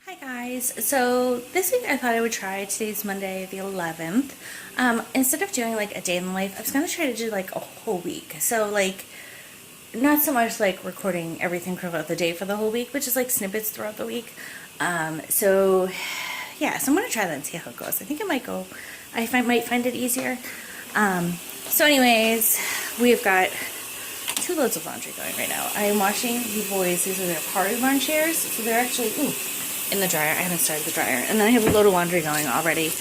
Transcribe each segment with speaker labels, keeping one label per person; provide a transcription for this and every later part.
Speaker 1: Hi guys, so this week I thought I would try, today's Monday the 11th, instead of doing like a day in the life, I was going to try to do like a whole week, so like, not so much like recording everything throughout the day for the whole week, but just like snippets throughout the week, so yeah, so I'm going to try that and see how it goes. I think it might go, might find it easier, so anyways, we've got 2 loads of laundry going right now. I am washing the boys, these are their party lawn chairs, so they're actually, in the dryer. I haven't started the dryer. And then I have a load of laundry going already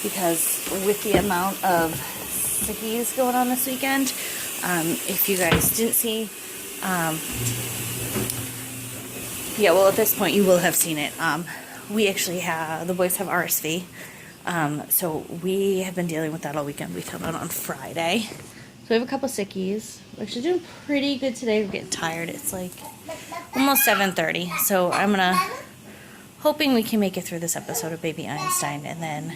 Speaker 1: because with the amount of sickies going on this weekend, if you guys didn't see, yeah, well at this point you will have seen it. We actually have, the boys have RSV, so we have been dealing with that all weekend. We found out on Friday. So we have a couple sickies. We're actually doing pretty good today. We're getting tired. It's like almost 7:30, so I'm gonna hoping we can make it through this episode of Baby Einstein and then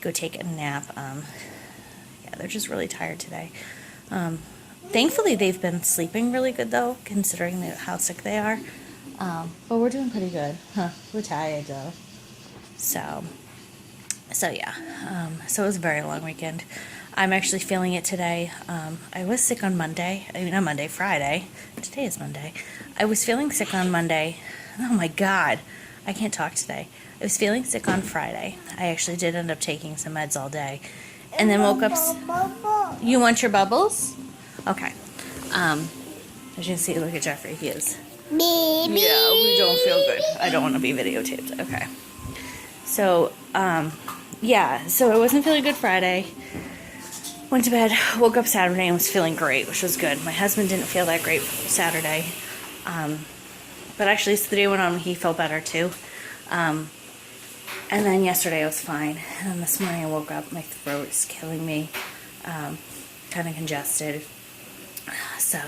Speaker 1: go take a nap. Yeah, they're just really tired today. Thankfully, they've been sleeping really good, though, considering how sick they are. But we're doing pretty good. We're tired, though. So yeah. So it was a very long weekend. I'm actually feeling it today. I was sick on Monday. I mean, not Monday, Friday. Today is Monday. I was feeling sick on Monday. Oh, my God. I can't talk today. I was feeling sick on Friday. I actually did end up taking some meds all day. And then woke up... You want your bubbles? Okay. As you can see, look at Jeffrey. He is... Baby. Yeah, we don't feel good. I don't want to be videotaped. Okay. So, yeah. So I wasn't feeling good Friday. Went to bed, woke up Saturday and was feeling great, which was good. My husband didn't feel that great Saturday. But actually, as the day went on, he felt better too. And then yesterday I was fine. And then this morning I woke up, my throat is killing me. Kind of congested. So,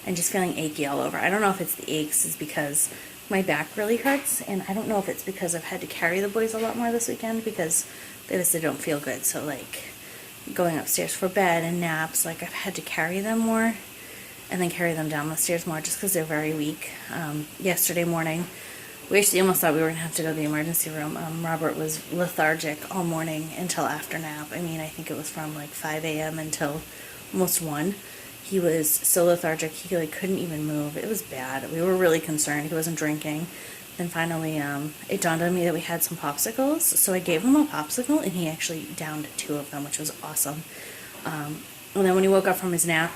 Speaker 1: and just feeling achy all over. I don't know if it's the aches is because my back really hurts. And I don't know if it's because I've had to carry the boys a lot more this weekend because they just don't feel good. So like going upstairs for bed and naps, like I've had to carry them more. And then carry them down the stairs more just because they're very weak. Yesterday morning, we actually almost thought we were going to have to go to the emergency room. Robert was lethargic all morning until after nap. I mean, I think it was from like 5 a.m. until almost 1. He was so lethargic, he like couldn't even move. It was bad. We were really concerned. He wasn't drinking. Then finally, it dawned on me that we had some popsicles. So I gave him a popsicle, and he actually downed 2 of them, which was awesome. And then when he woke up from his nap,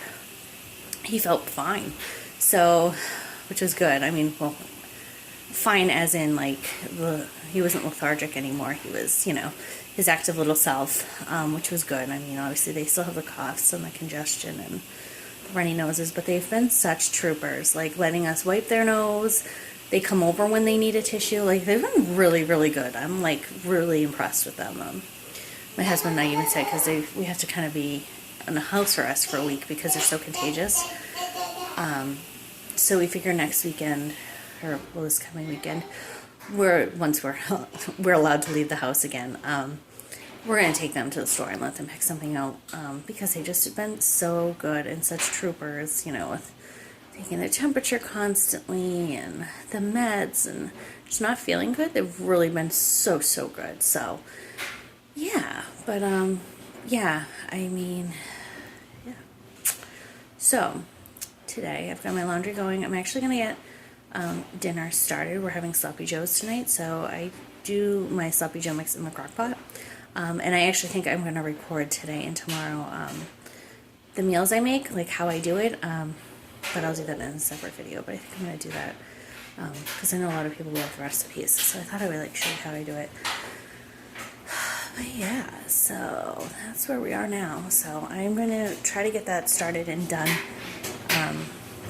Speaker 1: he felt fine, so, which was good. I mean, well, fine as in, like, he wasn't lethargic anymore. He was, his active little self, which was good. I mean, obviously, they still have the coughs and the congestion and the runny noses, but they've been such troopers, like, letting us wipe their nose. They come over when they need a tissue. Like, they've been really, really good. I'm, like, really impressed with them. My husband and I even said, because we have to kind of be in a house arrest for a week because they're so contagious. So we figure next weekend, or well, this coming weekend, once we're allowed to leave the house again, we're going to take them to the store and let them pick something out, because they've just been so good and such troopers, with taking their temperature constantly and the meds and just not feeling good. They've really been so good. So yeah, but yeah, I mean, yeah. So, today I've got my laundry going. I'm actually going to get dinner started. We're having Sloppy Joes tonight, so I do my Sloppy Joe mix in the crock pot. And I actually think I'm going to record today and tomorrow the meals I make, like how I do it. But I'll do that in a separate video, but I think I'm going to do that because I know a lot of people love recipes, so I thought I would like show you how I do it. But yeah, so that's where we are now. So I'm going to try to get that started and done,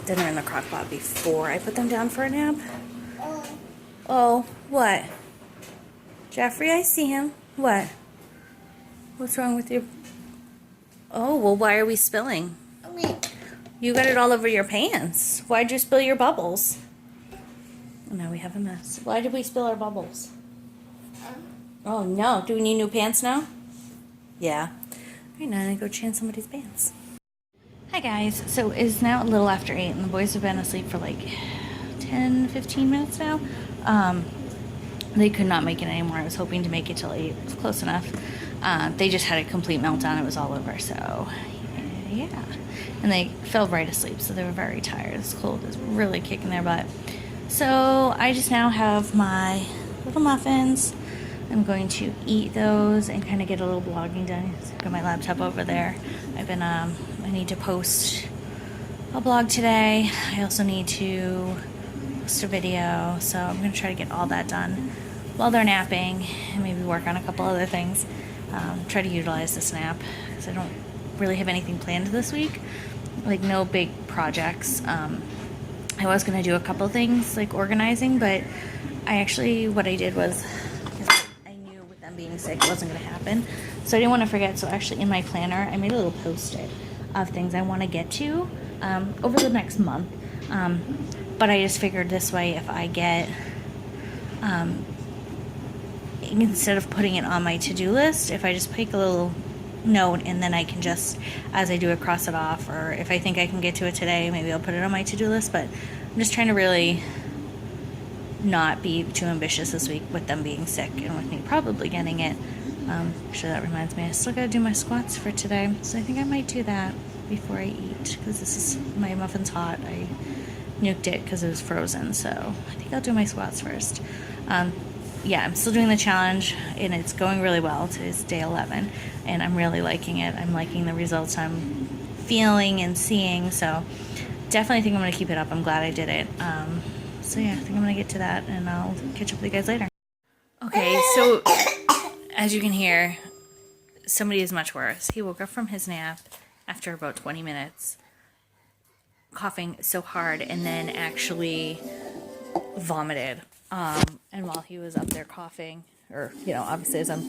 Speaker 1: dinner in the crock pot before I put them down for a nap. Oh, what? Jeffrey, I see him. What? What's wrong with you? Oh, well, why are we spilling? You got it all over your pants. Why'd you spill your bubbles? Now we have a mess. Why did we spill our bubbles? Oh no, do we need new pants now? Yeah. Alright, now I go change somebody's pants. Hi guys, so it's now a little after 8 and the boys have been asleep for like 10-15 minutes now. They could not make it anymore. I was hoping to make it till 8. It was close enough. They just had a complete meltdown. It was all over. So, yeah. And they fell right asleep. So they were very tired. This cold is really kicking their butt. So I just now have my little muffins. I'm going to eat those and kind of get a little blogging done. So I've got my laptop over there. I've been, I need to post a blog today. I also need to post a video. So I'm going to try to get all that done while they're napping and maybe work on a couple other things. Try to utilize this nap because I don't really have anything planned this week. Like no big projects. I was going to do a couple things like organizing, but what I did was, because I knew with them being sick it wasn't going to happen, so I didn't want to forget. So actually in my planner I made a little post-it of things I want to get to over the next month, but I just figured this way, if I get instead of putting it on my to-do list, if I just make a little note and then I can just, as I do it, cross it off, or if I think I can get to it today, maybe I'll put it on my to-do list. But I'm just trying to really not be too ambitious this week with them being sick and with me probably getting it. Actually, that reminds me, I still gotta do my squats for today, so I think I might do that before I eat, because this is, my muffin's hot. I nuked it because it was frozen, so I think I'll do my squats first. Yeah, I'm still doing the challenge, and it's going really well. Today's day 11, and I'm really liking it. I'm liking the results I'm feeling and seeing, so definitely think I'm going to keep it up. I'm glad I did it. So yeah, I think I'm going to get to that, and I'll catch up with you guys later. Okay, so as you can hear, somebody is much worse. He woke up from his nap after about 20 minutes, coughing so hard, and then actually vomited. And while he was up there coughing, or, you know, obviously as I'm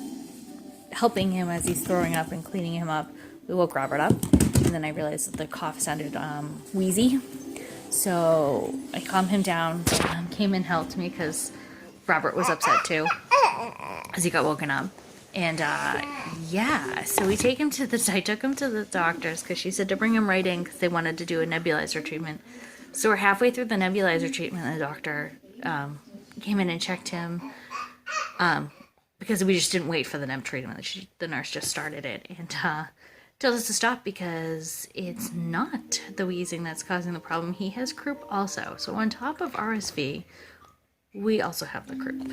Speaker 1: helping him as he's throwing up and cleaning him up, we woke Robert up, and then I realized that the cough sounded wheezy. So I calmed him down, came and helped me because Robert was upset too, because he got woken up. And yeah, so I took him to the doctor's because she said to bring him right in because they wanted to do a nebulizer treatment. So we're halfway through the nebulizer treatment, and the doctor came in and checked him because we just didn't wait for the neb treatment. The nurse just started it and told us to stop because it's not the wheezing that's causing the problem. He has croup also. So on top of RSV, we also have the croup.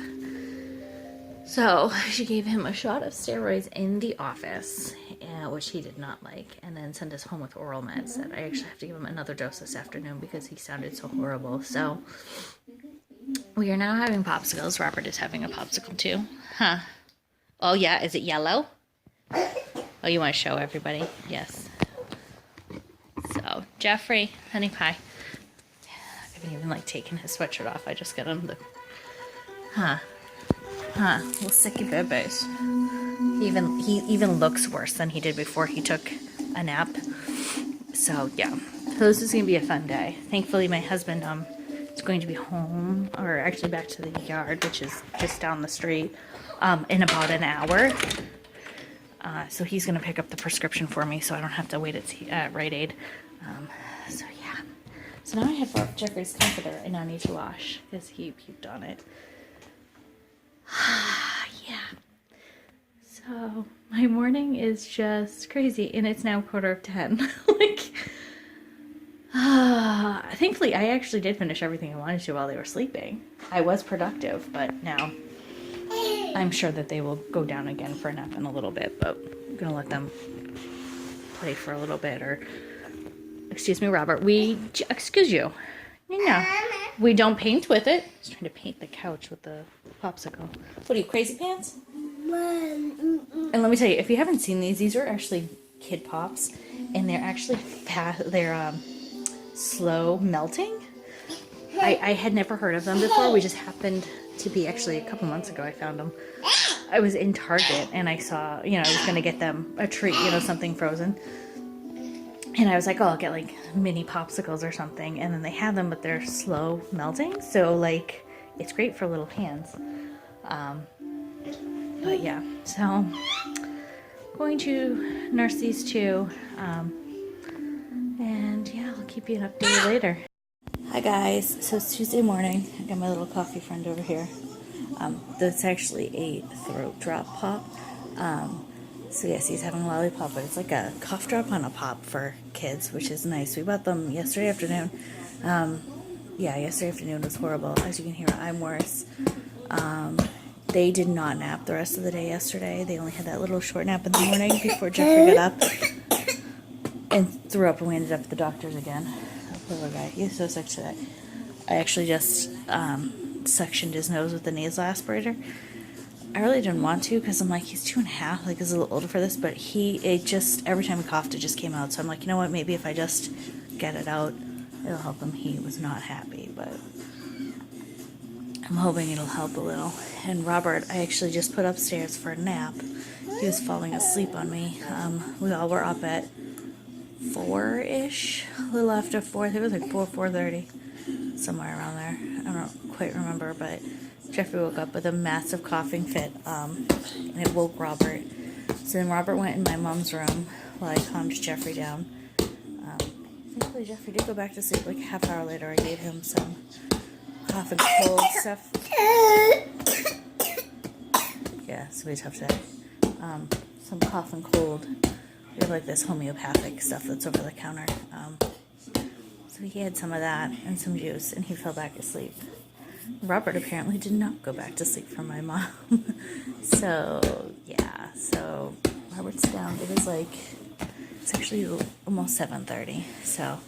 Speaker 1: So she gave him a shot of steroids in the office, which he did not like, and then sent us home with oral meds that I actually have to give him another dose this afternoon because he sounded so horrible. So we are now having popsicles. Robert is having a popsicle too. Huh. Oh yeah, is it yellow? Oh, you want to show everybody? Yes. So, Jeffrey, honey pie. I haven't even like taken his sweatshirt off. I just got him the... Little sicky babies. He even looks worse than he did before he took a nap. So yeah, so this is gonna be a fun day. Thankfully, my husband is going to be home, or actually back to the yard, which is just down the street, in about an hour. So he's gonna pick up the prescription for me, so I don't have to wait at Rite Aid. So yeah. So now I have Jeffrey's comforter, and I need to wash because he puked on it. Yeah. So my morning is just crazy, and it's now 10:15. Like, thankfully I actually did finish everything I wanted to while they were sleeping. I was productive, but now I'm sure that they will go down again for a nap in a little bit, but I'm gonna let them play for a little bit. Or, excuse me, Robert, excuse you. No. We don't paint with it. He's trying to paint the couch with the popsicle. What are you, crazy pants? And let me tell you, if you haven't seen these are actually Kid Pops, and they're actually they're slow melting. I had never heard of them before. We just happened to be, actually a couple months ago I found them. I was in Target and I saw, I was gonna get them a treat, something frozen. And I was like, oh, I'll get like mini popsicles or something. And then they had them, but they're slow melting. So like, it's great for little hands. But yeah, so going to nurse these two. And yeah, I'll keep you an update later. Hi guys, so it's Tuesday morning. I got my little coffee friend over here. That's actually a throat drop pop. So yes, he's having a lollipop, but it's like a cough drop on a pop for kids, which is nice. We bought them yesterday afternoon. Yeah, yesterday afternoon was horrible. As you can hear, I'm worse. They did not nap the rest of the day yesterday. They only had that little short nap in the morning before Jeffrey got up and threw up, and we ended up at the doctor's again. Oh, poor guy. He's so sick today. I actually just suctioned his nose with the nasal aspirator. I really didn't want to because I'm like, he's 2.5, like he's a little older for this, but every time he coughed, it just came out. So I'm like, you know what, maybe if I just get it out, it'll help him. He was not happy, but I'm hoping it'll help a little. And Robert, I actually just put upstairs for a nap. He was falling asleep on me. We all were up at 4-ish, a little after 4. I think it was like 4:30, somewhere around there. I don't quite remember, but Jeffrey woke up with a massive coughing fit, and it woke Robert. So then Robert went in my mom's room while I calmed Jeffrey down. Thankfully, Jeffrey did go back to sleep like a half hour later. I gave him some cough and cold stuff. Yeah, it's gonna be a tough day. Some cough and cold. We have like this homeopathic stuff that's over the counter. So he had some of that and some juice, and he fell back asleep. Robert apparently did not go back to sleep from my mom. So, yeah. So, Robert's down. It's actually almost 7:30. So,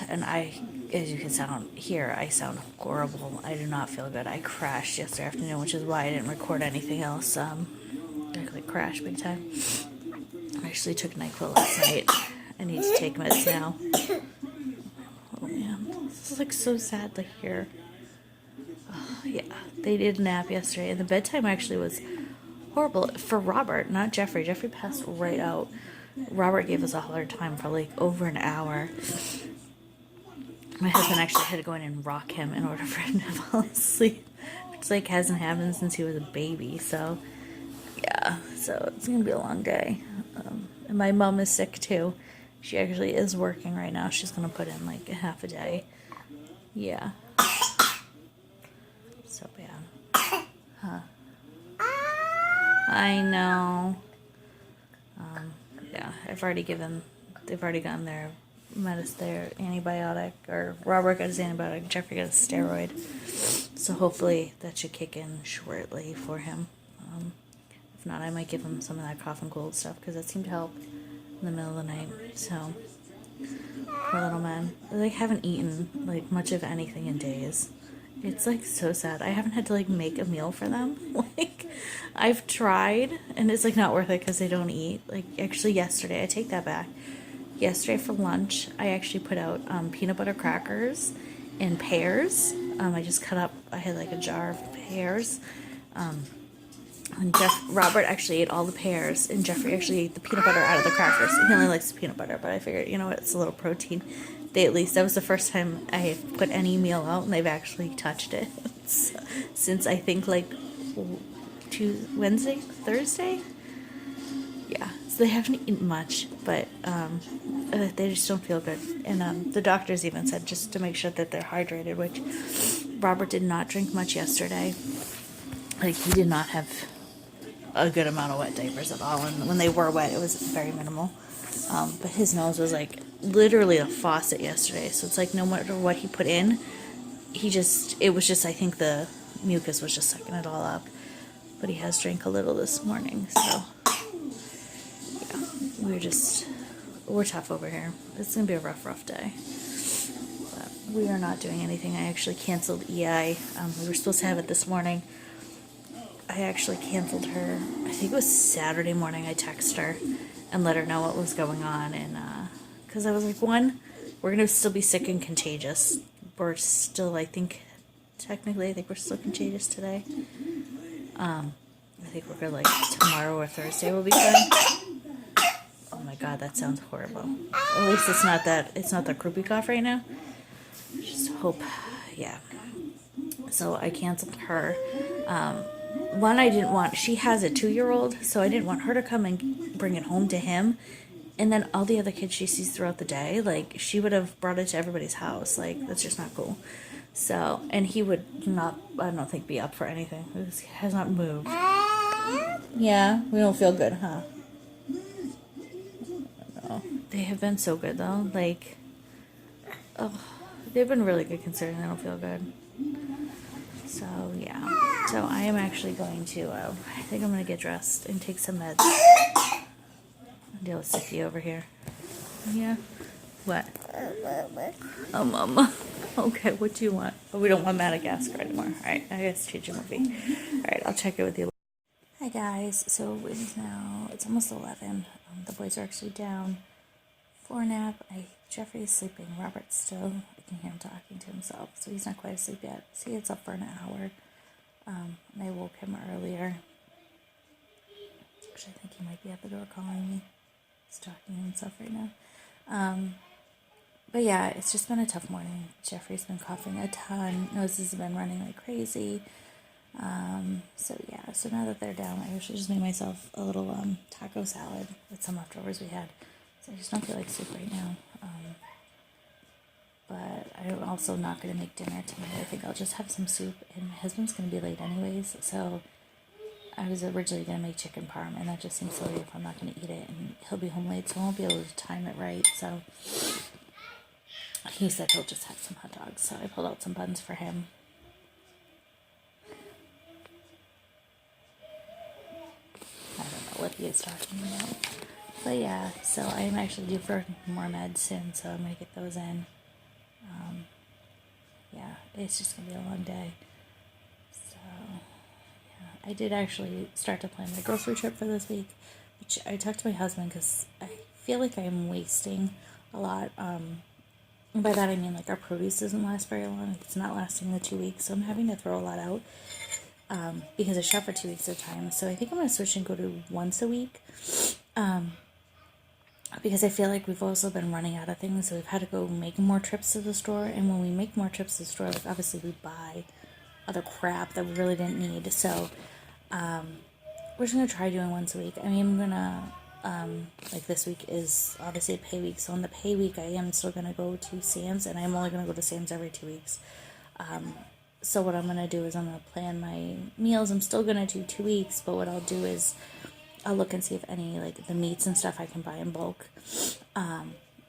Speaker 1: and as you can hear, I sound horrible. I do not feel good. I crashed yesterday afternoon, which is why I didn't record anything else. I crashed big time. I actually took NyQuil last night. I need to take meds now. Oh man, this is like so sad to hear. Oh, yeah, they did nap yesterday, and the bedtime actually was horrible for Robert, not Jeffrey. Jeffrey passed right out. Robert gave us a hard time for like over an hour. My husband actually had to go in and rock him in order for him to fall asleep, which like hasn't happened since he was a baby. So yeah, so it's gonna be a long day. And my mom is sick too. She actually is working right now. She's gonna put in like a half a day. Yeah. So bad. Huh. I know. Yeah, they've already gotten their antibiotic, or Robert got his antibiotic, Jeffrey got a steroid. So hopefully that should kick in shortly for him. If not, I might give him some of that cough and cold stuff, because that seemed to help in the middle of the night. So, poor little man. They haven't eaten like much of anything in days. It's like so sad. I haven't had to like make a meal for them. Like, I've tried, and it's like not worth it because they don't eat. Like, actually yesterday, I take that back. Yesterday for lunch, I actually put out peanut butter crackers and pears. I just cut up, I had like a jar of pears. And Robert actually ate all the pears, and Jeffrey actually ate the peanut butter out of the crackers. He only likes the peanut butter, but I figured, you know what, it's a little protein. That was the first time I have put any meal out, and they've actually touched it since I think like Thursday. Yeah, so they haven't eaten much, but they just don't feel good. And the doctors even said just to make sure that they're hydrated, which Robert did not drink much yesterday. Like, he did not have a good amount of wet diapers at all, and when they were wet, it was very minimal. But his nose was like literally a faucet yesterday, so it's like no matter what he put in, it was just, I think the mucus was just sucking it all up. But he has drank a little this morning, so yeah, we're tough over here. It's gonna be a rough day. But we are not doing anything. I actually canceled EI. We were supposed to have it this morning. I actually canceled her. I think it was Saturday morning. I texted her and let her know what was going on, and because I was like, one, we're gonna still be sick and contagious. We're still, I think we're still contagious today. I think we're gonna, like, tomorrow or Thursday will be good. Oh my god, that sounds horrible. At least it's not the croupy cough right now. Just hope, yeah. So I canceled her. One, she has a 2-year-old, so I didn't want her to come and bring it home to him. And then all the other kids she sees throughout the day, like, she would have brought it to everybody's house. Like, that's just not cool. So, and he would not, I don't think, be up for anything. He has not moved. Yeah, we don't feel good, huh? No. They have been so good, though. Like, oh, they've been really good considering they don't feel good. So, yeah. So, I am actually going to, I think I'm going to get dressed and take some meds. Deal with Sicky over here. Yeah. What? Oh, Mama. Okay, what do you want? Oh, we don't want Madagascar anymore. Alright, I guess change your movie. Alright, I'll check it with you. Hi guys, so it is now, it's almost 11. The boys are actually down for a nap. Jeffrey is sleeping. Robert's still, I can hear him talking to himself, so he's not quite asleep yet. So he gets up for an hour. And I woke him earlier. Actually, I think he might be at the door calling me. He's talking to himself right now. But yeah, it's just been a tough morning. Jeffrey's been coughing a ton. Noses have been running like crazy. So yeah, so now that they're down, I usually just make myself a little taco salad with some leftovers we had. So I just don't feel like soup right now. But I'm also not going to make dinner tonight. I think I'll just have some soup, and my husband's going to be late anyways. So I was originally going to make chicken parm, and that just seems silly if I'm not going to eat it, and he'll be home late, so I won't be able to time it right. So he said he'll just have some hot dogs, so I pulled out some buns for him. I don't know what he is talking about. But yeah, so I am actually due for more meds soon, so I'm going to get those in. Yeah, it's just going to be a long day. So, yeah, I did actually start to plan my grocery trip for this week, which I talked to my husband because I feel like I am wasting a lot. And by that I mean like our produce doesn't last very long. It's not lasting the 2 weeks, so I'm having to throw a lot out because I shop for 2 weeks at a time. So I think I'm going to switch and go to once a week because I feel like we've also been running out of things, so we've had to go make more trips to the store. And when we make more trips to the store, like obviously we buy other crap that we really didn't need. So we're just going to try doing once a week. I mean, I'm going to like this week is obviously a pay week, so on the pay week I am still going to go to Sam's, and I'm only going to go to Sam's every 2 weeks. So what I'm going to do is I'm going to plan my meals. I'm still going to do 2 weeks, but what I'll do is I'll look and see if any like the meats and stuff I can buy in bulk.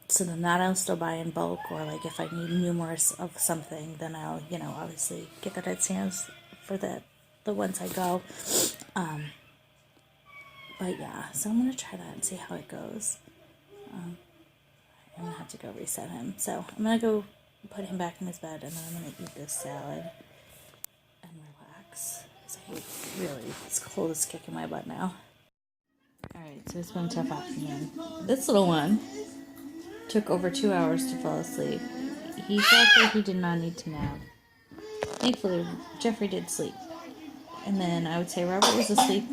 Speaker 1: So then that I'll still buy in bulk, or like if I need numerous of something, then I'll, obviously get that at Sam's for the ones I go. But yeah, so I'm going to try that and see how it goes. I'm going to have to go reset him. So I'm going to go put him back in his bed, and then I'm going to eat this salad and relax. It's cold as kicking my butt now. Alright, so it's been a tough afternoon. This little one took over 2 hours to fall asleep. He felt like he did not need to nap. Thankfully, Jeffrey did sleep. And then I would say Robert was asleep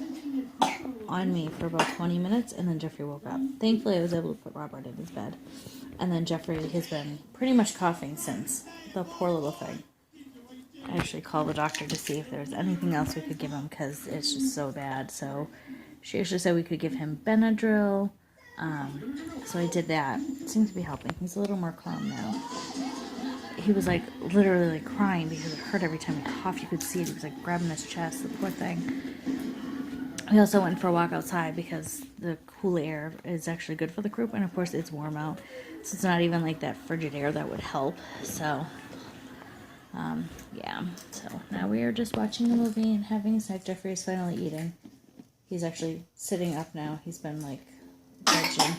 Speaker 1: on me for about 20 minutes, and then Jeffrey woke up. Thankfully, I was able to put Robert in his bed. And then Jeffrey has been pretty much coughing since. The poor little thing. I actually called the doctor to see if there was anything else we could give him because it's just so bad. So she actually said we could give him Benadryl. So I did that. It seems to be helping. He's a little more calm now. He was like literally like crying because it hurt every time he coughed. You could see it. He was like grabbing his chest. The poor thing. We also went for a walk outside because the cool air is actually good for the group, and of course it's warm out, so it's not even like that frigid air that would help. So yeah, so now we are just watching the movie and having a snack. Jeffrey is finally eating. He's actually sitting up now. He's been like judging.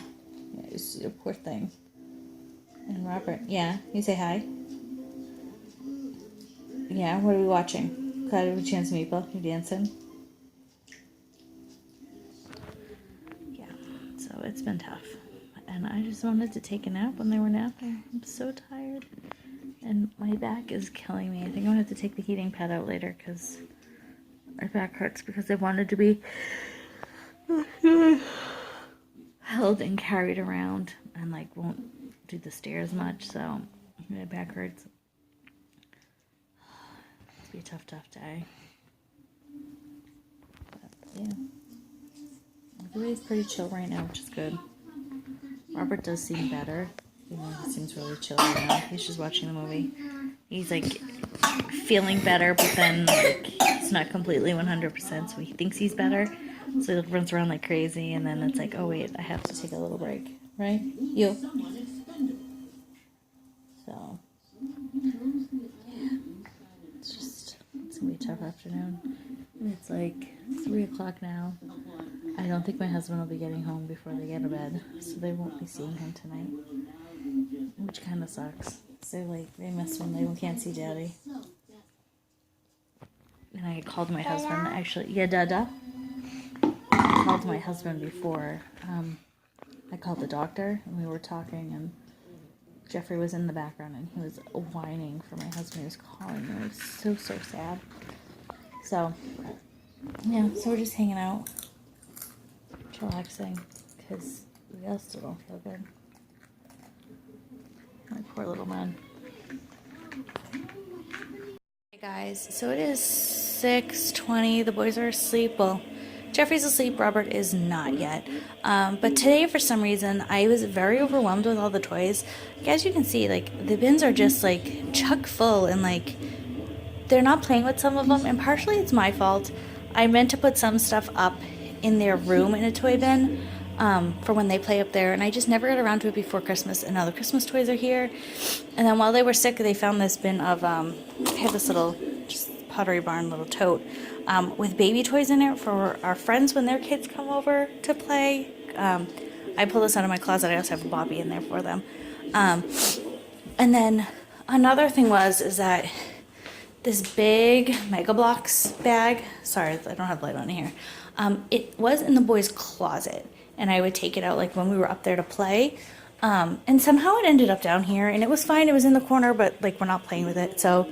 Speaker 1: Yeah, you see the poor thing. And Robert, yeah, you say hi. Yeah, what are we watching? Cloudy with a Chance of Meatball. You dancing? Yeah, so it's been tough. And I just wanted to take a nap when they were napping. I'm so tired. And my back is killing me. I think I'm going to have to take the heating pad out later because my back hurts because I wanted to be held and carried around and like won't do the stairs much, so my back hurts. It'll be a tough day. But yeah. Everybody's pretty chill right now, which is good. Robert does seem better. He seems really chill right now. He's just watching the movie. He's like feeling better, but then like it's not completely 100%, so he thinks he's better. So he runs around like crazy, and then it's like, oh wait, I have to take a little break, right? You. So it's gonna be a tough afternoon. It's like 3 o'clock now. I don't think my husband will be getting home before they get to bed, so they won't be seeing him tonight, which kind of sucks. So like they miss him, they can't see Daddy. And I called my husband, actually. Yeah, Dada. I called my husband before. I called the doctor, and we were talking, and Jeffrey was in the background, and he was whining for my husband. He was calling me. It was so sad. So, yeah, so we're just hanging out, relaxing, because we all still don't feel good. My poor little man. Hey guys, so it is 6:20. The boys are asleep. Well, Jeffrey's asleep. Robert is not yet. But today, for some reason, I was very overwhelmed with all the toys. Like, as you can see, like the bins are just like chock full, and like they're not playing with some of them. And partially, it's my fault. I meant to put some stuff up in their room in a toy bin for when they play up there, and I just never got around to it before Christmas, and now the Christmas toys are here. And then while they were sick, they found this bin of I had this little just Pottery Barn little tote with baby toys in it for our friends when their kids come over to play. I pulled this out of my closet. I also have a Bobby in there for them. And then another thing is that this big Mega Bloks bag, sorry, I don't have light on here, it was in the boys' closet, and I would take it out like when we were up there to play, and somehow it ended up down here, and it was fine. It was in the corner, but like we're not playing with it. So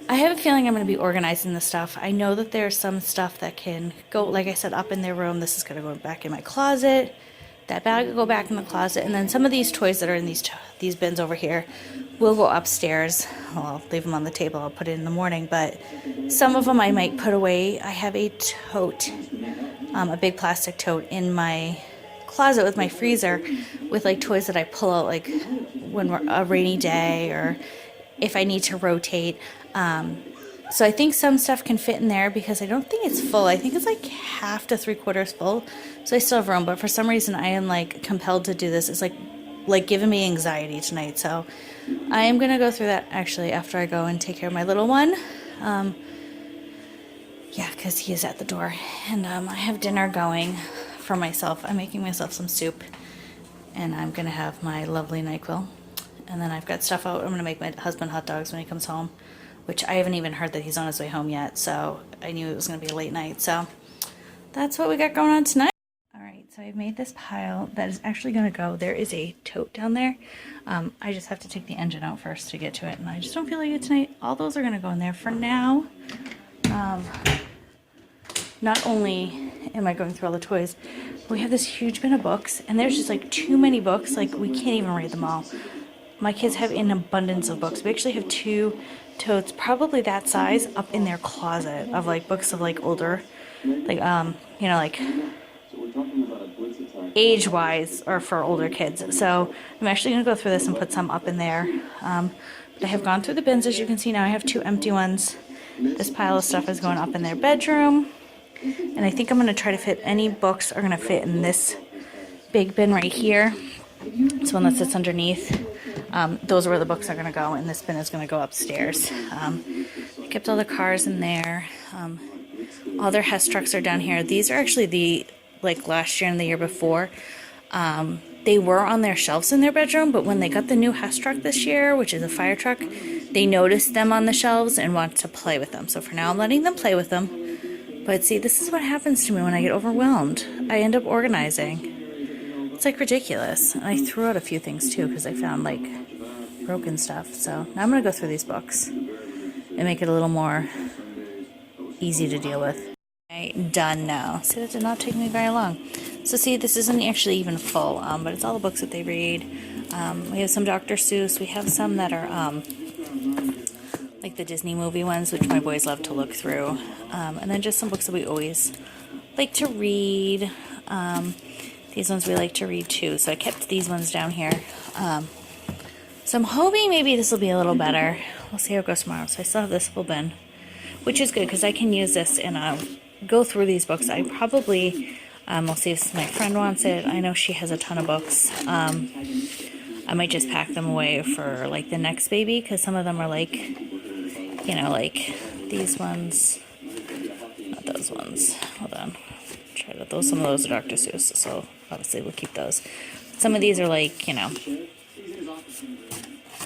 Speaker 1: I have a feeling I'm going to be organizing the stuff. I know that there's some stuff that can go, like I said, up in their room. This is going to go back in my closet. That bag will go back in the closet, and then some of these toys that are in these bins over here will go upstairs. Well, I'll leave them on the table. I'll put it in the morning, but some of them I might put away. I have a tote, a big plastic tote in my closet with my freezer with like toys that I pull out like when we're a rainy day or if I need to rotate. So I think some stuff can fit in there because I don't think it's full. I think it's like half to 3/4 full. So I still have room, but for some reason I am like compelled to do this. It's like giving me anxiety tonight. So I am going to go through that actually after I go and take care of my little one. Yeah, because he is at the door. And I have dinner going for myself. I'm making myself some soup, and I'm going to have my lovely NyQuil. And then I've got stuff out. I'm going to make my husband hot dogs when he comes home, which I haven't even heard that he's on his way home yet, so I knew it was going to be a late night. So that's what we got going on tonight. All right, so I've made this pile that is actually going to go. There is a tote down there. I just have to take the engine out first to get to it, and I just don't feel like it tonight. All those are going to go in there for now. Not only am I going through all the toys, we have this huge bin of books, and there's just like too many books. Like we can't even read them all. My kids have an abundance of books. We actually have 2 totes, probably that size, up in their closet of like books of like older, like you know, like age-wise or for older kids. So I'm actually gonna go through this and put some up in there. But I have gone through the bins, as you can see now. I have 2 empty ones. This pile of stuff is going up in their bedroom, and I think I'm gonna try to fit any books are gonna fit in this big bin right here. This one that sits underneath. Those are where the books are going to go, and this bin is going to go upstairs. I kept all the cars in there. All their Hess trucks are down here. These are actually the, like last year and the year before. They were on their shelves in their bedroom, but when they got the new Hess truck this year, which is a fire truck, they noticed them on the shelves and wanted to play with them. So for now, I'm letting them play with them. But see, this is what happens to me when I get overwhelmed. I end up organizing. It's like ridiculous. And I threw out a few things too because I found like broken stuff. So now I'm going to go through these books and make it a little more easy to deal with. Okay, done now. See, that did not take me very long. So see, this isn't actually even full, but it's all the books that they read. We have some Dr. Seuss. We have some that are like the Disney movie ones, which my boys love to look through. And then just some books that we always like to read. These ones we like to read too, so I kept these ones down here. So I'm hoping maybe this will be a little better. We'll see how it goes tomorrow. So I still have this little bin, which is good because I can use this and go through these books. I probably, we'll see if my friend wants it. I know she has a ton of books. I might just pack them away for like the next baby because some of them are like, you know, like these ones, not those ones. Hold on. Try to, those, some of those are Dr. Seuss, so obviously we'll keep those. Some of these are like, you know,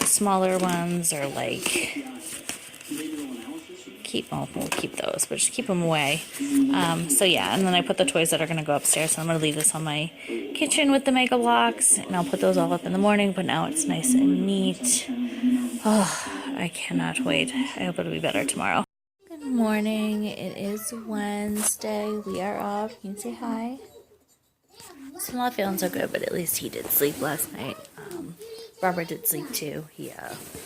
Speaker 1: smaller ones are like, we'll keep those, but just keep them away. So yeah, and then I put the toys that are going to go upstairs. So I'm going to leave this on my kitchen with the Mega Blocks, and I'll put those all up in the morning, but now it's nice and neat. Oh, I cannot wait. I hope it'll be better tomorrow. Good morning. It is Wednesday. We are up. You can say hi. Still not feeling so good, but at least he did sleep last night. Robert did sleep too. He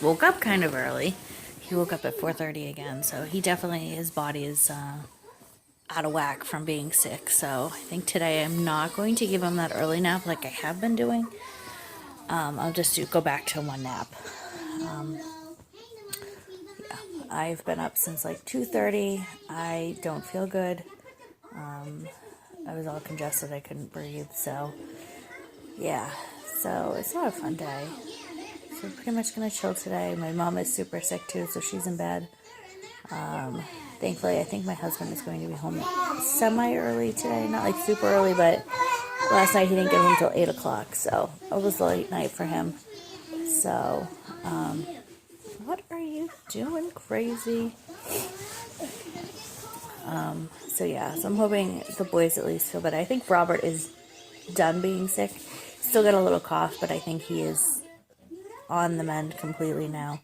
Speaker 1: woke up kind of early. He woke up at 4:30 again, so he definitely, his body is out of whack from being sick. So I think today I'm not going to give him that early nap like I have been doing. I'll just go back to one nap. Yeah, I've been up since like 2:30. I don't feel good. I was all congested. I couldn't breathe. So yeah, so it's not a fun day. So I'm pretty much going to chill today. My mom is super sick too, so she's in bed. Thankfully, I think my husband is going to be home semi-early today. Not like super early, but last night he didn't get home until 8 o'clock, so it was a late night for him. So, what are you doing, crazy? So yeah, so I'm hoping the boys at least feel better. I think Robert is done being sick. Still got a little cough, but I think he is on the mend completely now.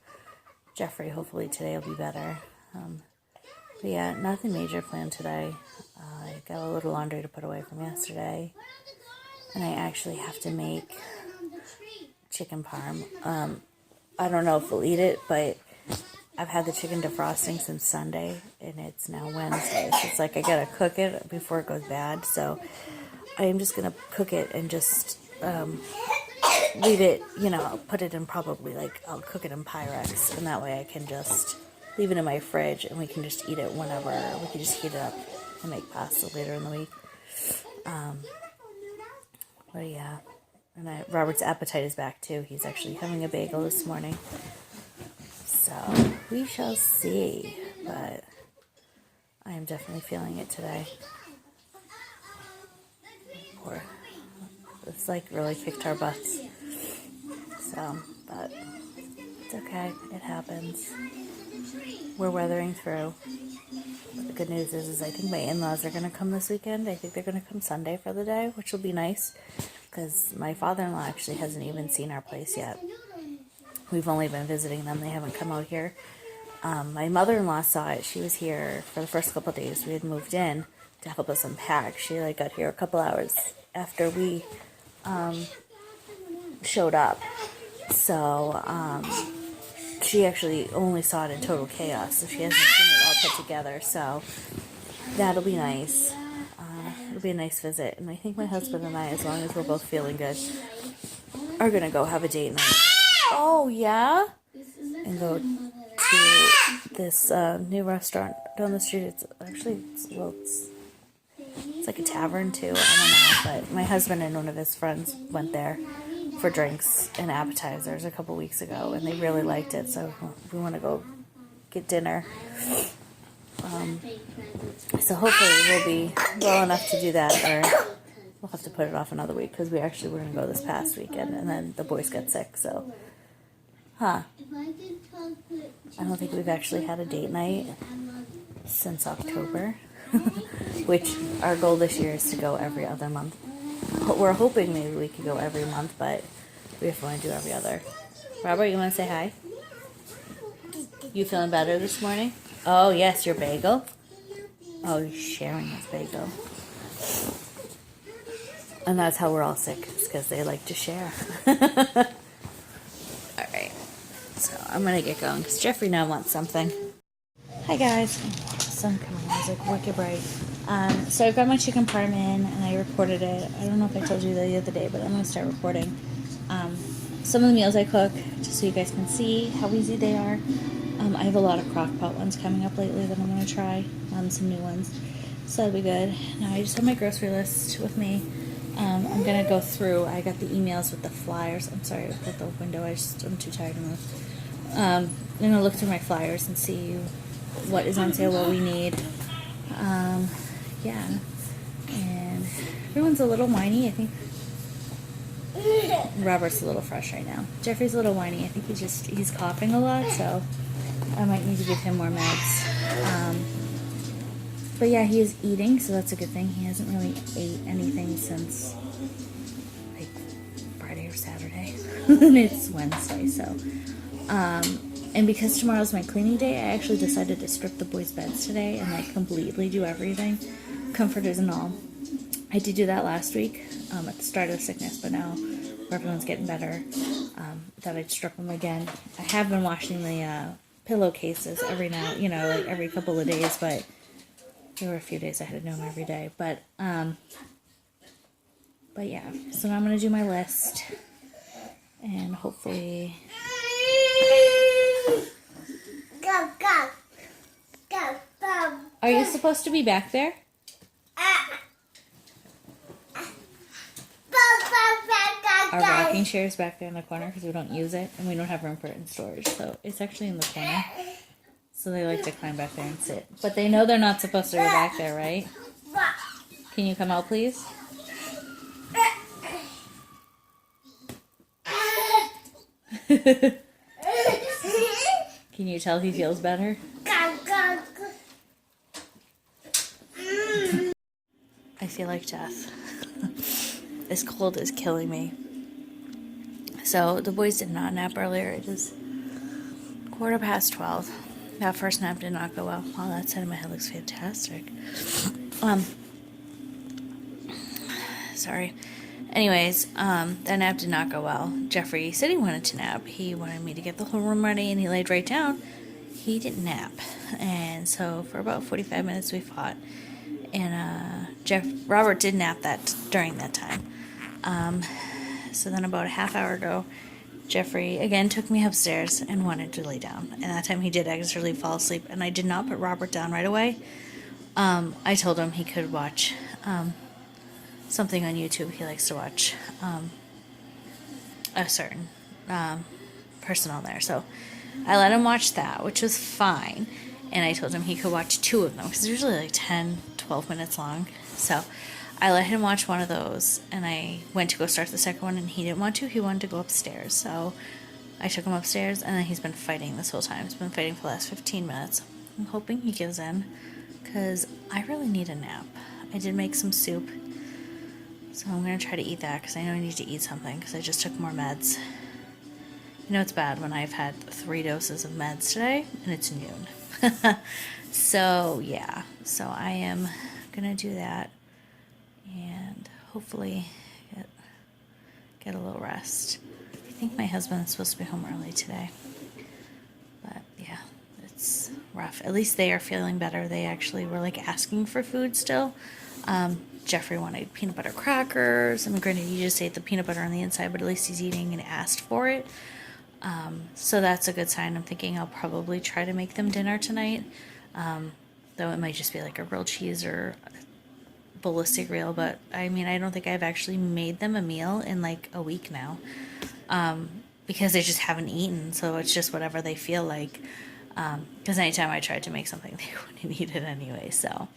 Speaker 1: Jeffrey, hopefully today will be better. But yeah, nothing major planned today. I got a little laundry to put away from yesterday. And I actually have to make chicken parm. I don't know if we'll eat it, but I've had the chicken defrosting since Sunday, and it's now Wednesday. So it's like I gotta cook it before it goes bad. So I am just gonna cook it and just leave it, you know, put it in probably like, I'll cook it in Pyrex, and that way I can just leave it in my fridge and we can just eat it whenever. We can just heat it up and make pasta later in the week. But yeah, and Robert's appetite is back too. He's actually having a bagel this morning. So we shall see, but I am definitely feeling it today. Poor, it's like really kicked our butts. So, but it's okay. It happens. We're weathering through. But the good news is I think my in-laws are going to come this weekend. I think they're going to come Sunday for the day, which will be nice because my father-in-law actually hasn't even seen our place yet. We've only been visiting them. They haven't come out here. My mother-in-law saw it. She was here for the first couple of days. We had moved in to help us unpack. She got here a couple hours after we showed up. So she actually only saw it in total chaos, so she hasn't seen it all put together. So that'll be nice. It'll be a nice visit. And I think my husband and I, as long as we're both feeling good, are going to go have a date night. Oh, yeah? And go to this new restaurant down the street. It's actually, it's like a tavern too. I don't know. But my husband and one of his friends went there for drinks and appetizers a couple weeks ago, and they really liked it. So we want to go get dinner. So hopefully we'll be well enough to do that, or we'll have to put it off another week because we actually were going to go this past weekend, and then the boys got sick. So, I don't think we've actually had a date night since October, which our goal this year is to go every other month. We're hoping maybe we could go every month, but we have to only do every other. Robert, you want to say hi? You feeling better this morning? Oh, yes, your bagel. Oh, he's sharing his bagel. And that's how we're all sick, is because they like to share. Alright. So I'm going to get going, because Jeffrey now wants something. Hi, guys. The sun coming. I was like, wicked bright. So I got my chicken parm in, and I recorded it. I don't know if I told you the other day, but I'm going to start recording. some of the meals I cook, just so you guys can see how easy they are. I have a lot of crock pot ones coming up lately that I'm going to try, some new ones. So that'll be good. Now I just have my grocery list with me. I'm going to go through, I got the emails with the flyers. I'm sorry about the window, I'm too tired to move. I'm going to look through my flyers and see what is on sale, what we need. Yeah. And everyone's a little whiny. I think Robert's a little fresh right now. Jeffrey's a little whiny. I think he's coughing a lot, so I might need to give him more meds. But yeah, he is eating, so that's a good thing. He hasn't really ate anything since like Friday or Saturday. And it's Wednesday, so. And because tomorrow's my cleaning day, I actually decided to strip the boys' beds today and like completely do everything, comforters and all. I did do that last week at the start of the sickness, but now everyone's getting better, thought I'd strip them again. I have been washing the pillowcases every now, like every couple of days, but there were a few days I had to do them every day. But yeah, so now I'm gonna do my list, and hopefully.
Speaker 2: Go, go, go, go.
Speaker 1: Are you supposed to be back there? Our rocking chair is back there in the corner because we don't use it and we don't have room for it in storage. So it's actually in the corner. So they like to climb back there and sit. But they know they're not supposed to go back there, right? Can you come out, please? Can you tell he feels better? I feel like death. This cold is killing me. So the boys did not nap earlier. It is 12:15. That first nap did not go well. Wow, that side of my head looks fantastic. Sorry. Anyways, that nap did not go well. Jeffrey said he wanted to nap. He wanted me to get the whole room ready, and he laid right down. He didn't nap. And so for about 45 minutes we fought. And Robert did nap during that time. So then about a half hour ago, Jeffrey again took me upstairs and wanted to lay down. And that time he did actually fall asleep. And I did not put Robert down right away. I told him he could watch something on YouTube. He likes to watch a certain person on there. So I let him watch that, which was fine. And I told him he could watch 2 of them because they're usually like 10, 12 minutes long. So I let him watch one of those, and I went to go start the second one, and he didn't want to. He wanted to go upstairs. So I took him upstairs, and then he's been fighting this whole time. He's been fighting for the last 15 minutes. I'm hoping he gives in because I really need a nap. I did make some soup, so I'm going to try to eat that because I know I need to eat something because I just took more meds. You know it's bad when I've had 3 doses of meds today, and it's noon. So yeah, so I am gonna do that and hopefully get a little rest. I think my husband is supposed to be home early today, but yeah, it's rough. At least they are feeling better. They actually were like asking for food still. Jeffrey wanted peanut butter crackers, and granted he just ate the peanut butter on the inside, but at least he's eating and asked for it. So that's a good sign. I'm thinking I'll probably try to make them dinner tonight. Though it might just be like a grilled cheese or a bowl of cereal. But I mean, I don't think I've actually made them a meal in like a week now. Because they just haven't eaten. So it's just whatever they feel like. Because anytime I tried to make something, they wouldn't eat it anyway. So,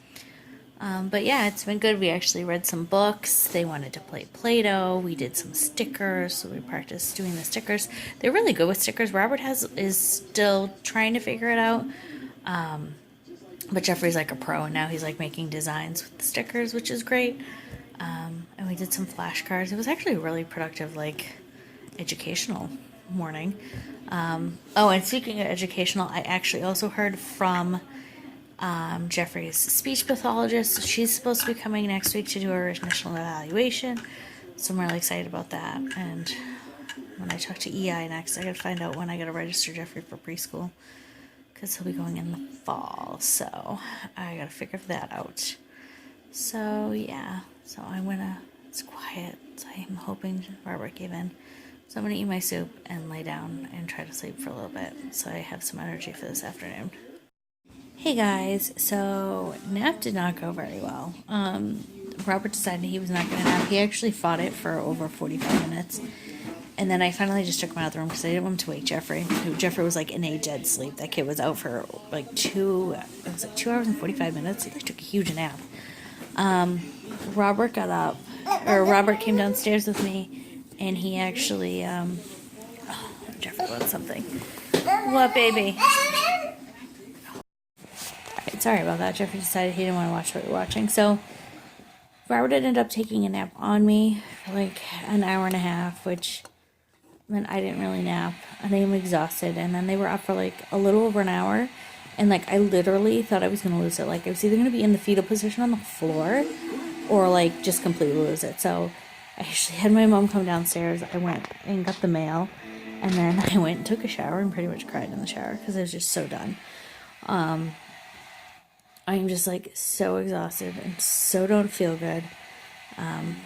Speaker 1: but yeah, it's been good. We actually read some books. They wanted to play Play-Doh. We did some stickers, so we practiced doing the stickers. They're really good with stickers. Robert is still trying to figure it out. But Jeffrey's like a pro, and now he's like making designs with the stickers, which is great. And we did some flashcards. It was actually a really productive, like, educational morning. Oh, and speaking of educational, I actually also heard from Jeffrey's speech pathologist. She's supposed to be coming next week to do her initial evaluation, so I'm really excited about that. And when I talk to EI next, I gotta find out when I gotta register Jeffrey for preschool, because he'll be going in the fall, so I gotta figure that out. So yeah, so it's quiet, so I'm hoping Robert gave in. So I'm going to eat my soup and lay down and try to sleep for a little bit so I have some energy for this afternoon. Hey guys, so nap did not go very well. Robert decided he was not going to nap. He actually fought it for over 45 minutes. And then I finally just took him out of the room because I didn't want him to wake Jeffrey. Jeffrey was like in a dead sleep. That kid was out for like 2 hours and 45 minutes. He like took a huge nap. Robert got up, or Robert came downstairs with me, and he actually, Jeffrey wants something. What, baby? Alright, sorry about that. Jeffrey decided he didn't want to watch what we were watching. So, Robert ended up taking a nap on me for like an hour and a half, which meant I didn't really nap. I think I'm exhausted. And then they were up for like a little over an hour. And like I literally thought I was going to lose it. Like I was either going to be in the fetal position on the floor or like just completely lose it. So I actually had my mom come downstairs. I went and got the mail. And then I went and took a shower and pretty much cried in the shower because I was just so done. I'm just like so exhausted and so don't feel good. And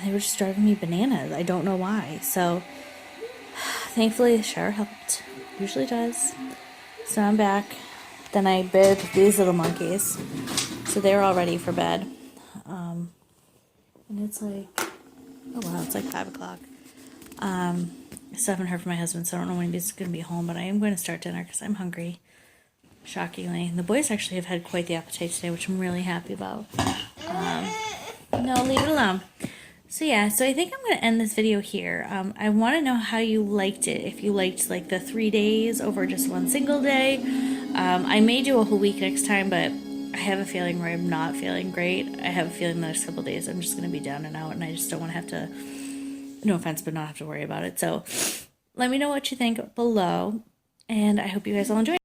Speaker 1: they were just driving me bananas. I don't know why. So thankfully the shower helped. Usually does. So I'm back. Then I bathed these little monkeys. So they're all ready for bed. And it's like, oh wow, it's like 5 o'clock. I still haven't heard from my husband, so I don't know when he's going to be home, but I am going to start dinner because I'm hungry. Shockingly. And the boys actually have had quite the appetite today, which I'm really happy about. No, leave it alone. So yeah, so I think I'm going to end this video here. I want to know how you liked it. If you liked like the 3 days over just one single day. I may do a whole week next time, but I have a feeling where I'm not feeling great. I have a feeling the next couple days I'm just going to be down and out, and I just don't want to have to, no offense, but not have to worry about it. So let me know what you think below, and I hope you guys all enjoy it.